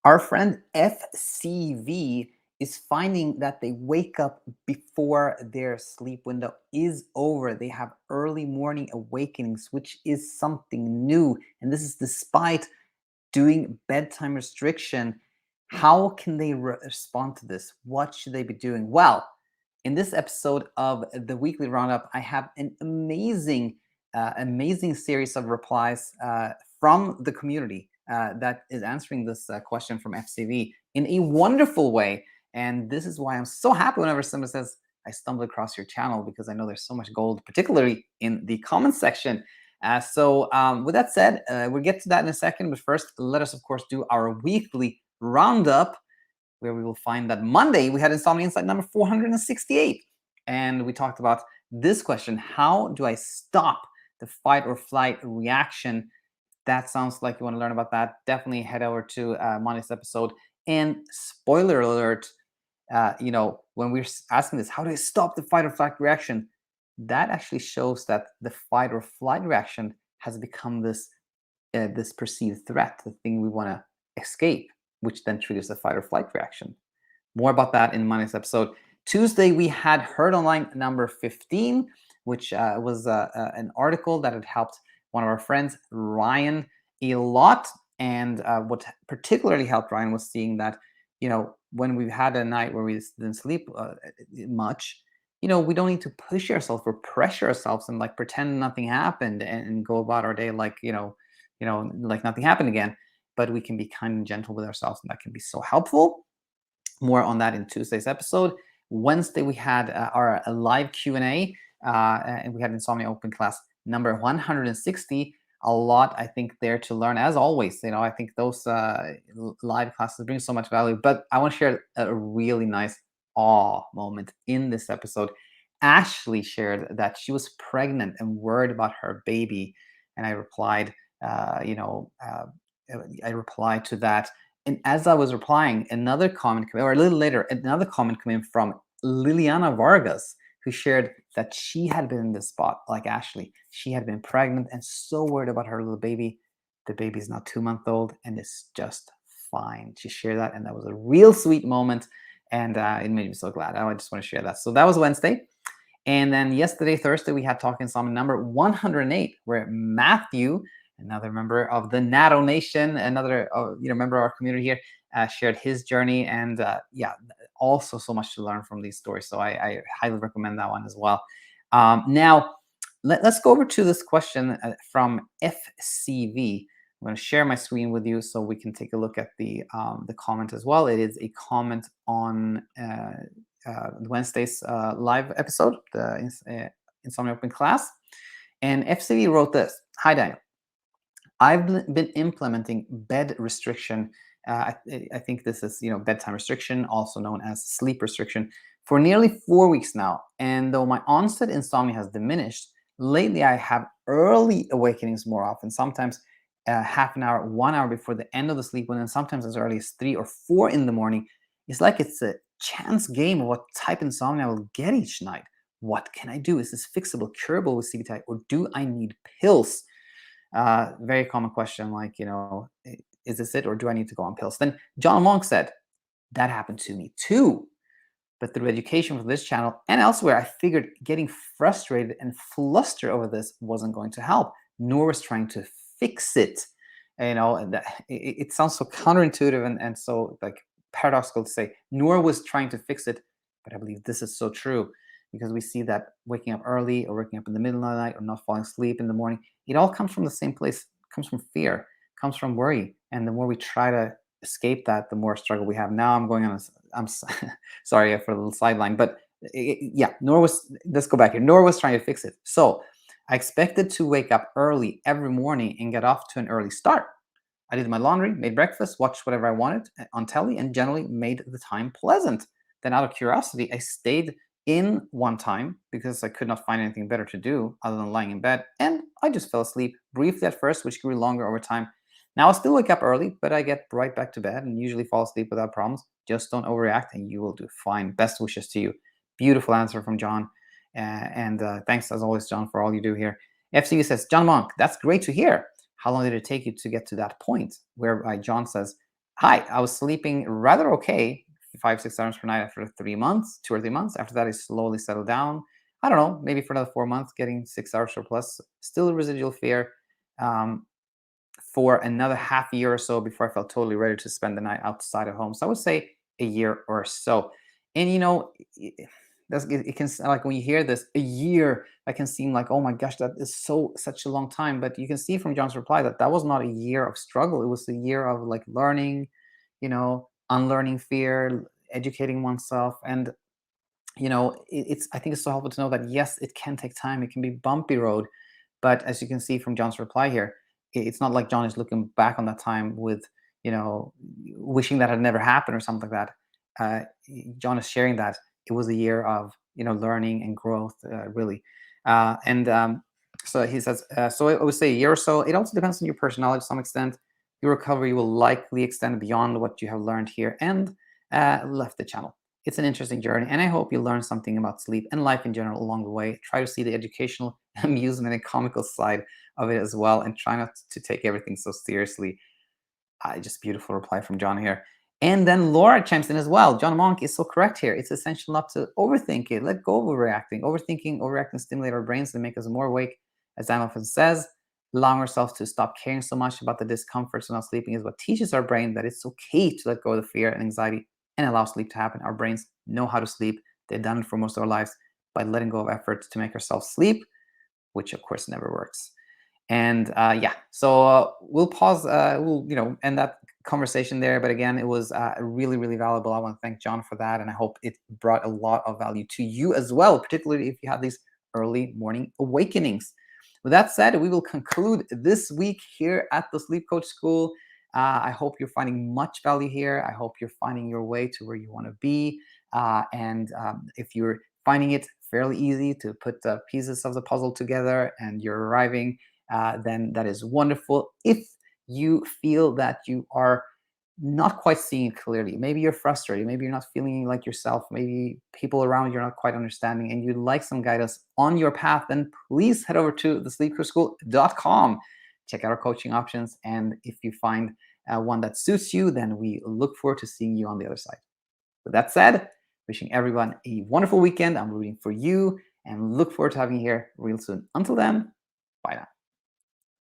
Our friend FCV is finding that they wake up before their sleep window is over. They have early morning awakenings, which is something new. And this is despite doing bedtime restriction. How can they respond to this? What should they be doing? Well, in this episode of the weekly roundup, I have an amazing series of replies from the community that is answering this question from FCV in a wonderful way. And this is why I'm so happy whenever someone says, I stumbled across your channel, because I know there's so much gold, particularly in the comment section. With that said, we'll get to that in a second. But first, let us, of course, do our weekly roundup, where we will find that Monday we had Insomnia Insight number 468. And we talked about this question: how do I stop the fight or flight reaction? That sounds like you want to learn about that. Definitely head over to Monday's episode. And spoiler alert, when we're asking this, how do I stop the fight or flight reaction? That actually shows that the fight or flight reaction has become this perceived threat, the thing we want to escape, which then triggers the fight or flight reaction. More about that in Monday's episode. Tuesday, we had Heard Online number 15, which was an article that had helped one of our friends, Ryan, a lot. And what particularly helped Ryan was seeing that, when we've had a night where we didn't sleep much, we don't need to push ourselves or pressure ourselves and like pretend nothing happened and go about our day like, like nothing happened again. But we can be kind and gentle with ourselves, and that can be so helpful. More on that in Tuesday's episode. Wednesday, we had our live Q&A, and we had Insomnia Open Class number 160. A lot, I think, there to learn, as always. I think those live classes bring so much value. But I want to share a really nice awe moment in this episode. Ashley shared that she was pregnant and worried about her baby, and I replied, I replied to that. And as I was replying, another comment came, or a little later, another comment came in from Liliana Vargas, who shared that she had been in this spot like Ashley. She had been pregnant and so worried about her little baby. The baby is now 2 months old and is just fine. She shared that, and that was a real sweet moment, and it made me so glad. I just want to share that. So that was Wednesday. And then yesterday, Thursday, we had Talking Insomnia number 108, where Matthew, another member of the Natto Nation, another member of our community here, shared his journey, and also so much to learn from these stories. So I highly recommend that one as well. Now, let's go over to this question from FCV. I'm going to share my screen with you so we can take a look at the comment as well. It is a comment on Wednesday's live episode, the Insomnia Open Class. And FCV wrote this: Hi, Daniel. I've been implementing bed restriction. I think this is, bedtime restriction, also known as sleep restriction, for nearly 4 weeks now. And though my onset insomnia has diminished, lately I have early awakenings more often, sometimes half an hour, 1 hour before the end of the sleep, and then sometimes as early as 3 or 4 in the morning. It's like it's a chance game of what type of insomnia I will get each night. What can I do? Is this fixable, curable with CBT-I, or do I need pills? Very common question, like, is this it, or do I need to go on pills? Then John Monk said, that happened to me too. But through education for this channel and elsewhere, I figured getting frustrated and flustered over this wasn't going to help, nor was trying to fix it. And it sounds so counterintuitive and so like paradoxical to say, nor was trying to fix it. But I believe this is so true, because we see that waking up early or waking up in the middle of the night or not falling asleep in the morning, it all comes from the same place. It comes from fear, comes from worry. And the more we try to escape that, the more struggle we have. Now I'm going on I'm sorry for a little sideline, but let's go back here. Nor was trying to fix it. So I expected to wake up early every morning and get off to an early start. I did my laundry, made breakfast, watched whatever I wanted on telly, and generally made the time pleasant. Then out of curiosity, I stayed in one time because I could not find anything better to do other than lying in bed, and I just fell asleep briefly at first, which grew longer over time. Now I still wake up early, but I get right back to bed and usually fall asleep without problems. Just don't overreact and you will do fine. Best wishes to you. Beautiful answer from John. And thanks as always, John, for all you do here. FCU says, John Monk, that's great to hear. How long did it take you to get to that point? Whereby John says, Hi, I was sleeping rather okay, 5, 6 hours per night after 3 months, 2 or 3 months. After that, I slowly settled down. I don't know, maybe for another 4 months, getting 6 hours or plus. Still a residual fear. Um, for another half year or so before I felt totally ready to spend the night outside of home. So I would say a year or so. And it can like when you hear this, a year, that can seem like, oh my gosh, that is such a long time. But you can see from John's reply that that was not a year of struggle. It was a year of like learning, unlearning fear, educating oneself, and it's I think it's so helpful to know that yes, it can take time. It can be bumpy road, but as you can see from John's reply here, it's not like John is looking back on that time with you know wishing that had never happened or something like that. John is sharing that it was a year of learning and growth, really. And So he says, so I would say a year or so. It also depends on your personality to some extent. Your recovery will likely extend beyond what you have learned here and left the channel. It's an interesting journey, and I hope you learn something about sleep and life in general along the way. Try to see the educational, amusement, and comical side of it as well, and try not to take everything so seriously. Just beautiful reply from John here. And then Laura chimes in as well. John Monk is so correct here. It's essential not to overthink it. Let go of overreacting. Overreacting stimulate our brains to make us more awake. As Dan often says, allowing ourselves to stop caring so much about the discomforts of not sleeping is what teaches our brain that it's okay to let go of the fear and anxiety and allow sleep to happen. Our brains know how to sleep. They've done it for most of our lives by letting go of efforts to make ourselves sleep, which of course never works. And yeah, so we'll pause. We'll end that conversation there. But again, it was really, really valuable. I want to thank John for that, and I hope it brought a lot of value to you as well, particularly if you have these early morning awakenings. With that said, we will conclude this week here at the Sleep Coach School. I hope you're finding much value here. I hope you're finding your way to where you want to be. And if you're finding it fairly easy to put the pieces of the puzzle together and you're arriving, then that is wonderful. If you feel that you are not quite seeing it clearly, maybe you're frustrated, maybe you're not feeling like yourself, maybe people around you are not quite understanding, and you'd like some guidance on your path, then please head over to thesleepcoachschool.com. Check out our coaching options. And if you find one that suits you, then we look forward to seeing you on the other side. With that said, wishing everyone a wonderful weekend. I'm rooting for you and look forward to having you here real soon. Until then, bye now.